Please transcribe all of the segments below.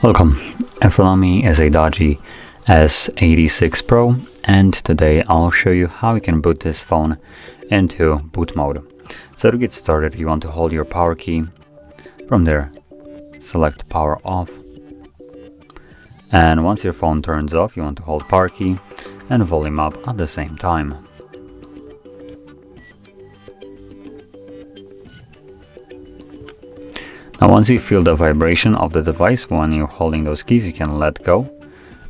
Welcome, in front of me is a Doogee S86 Pro, and today I'll show you how you can boot this phone into boot mode. So to get started, you want to hold your power key. From there, select power off, and once your phone turns off, you want to hold power key and volume up at the same time. Now once you feel the vibration of the device when you're holding those keys, you can let go,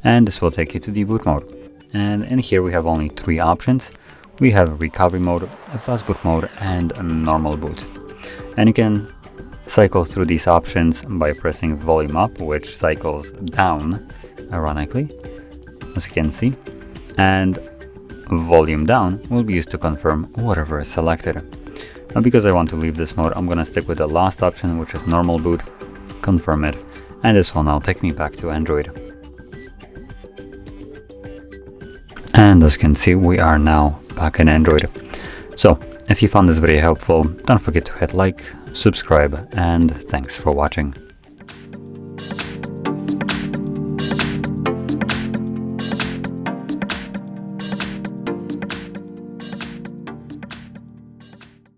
and this will take you to the boot mode. And in here we have only three options. We have recovery mode, a fast boot mode, and a normal boot. And you can cycle through these options by pressing volume up, which cycles down, ironically, as you can see, and volume down will be used to confirm whatever is selected. Now because I want to leave this mode, I'm gonna stick with the last option, which is normal boot, confirm it, and this will now take me back to Android. And as you can see, we are now back in Android. So if you found this video helpful, don't forget to hit like, subscribe, and thanks for watching.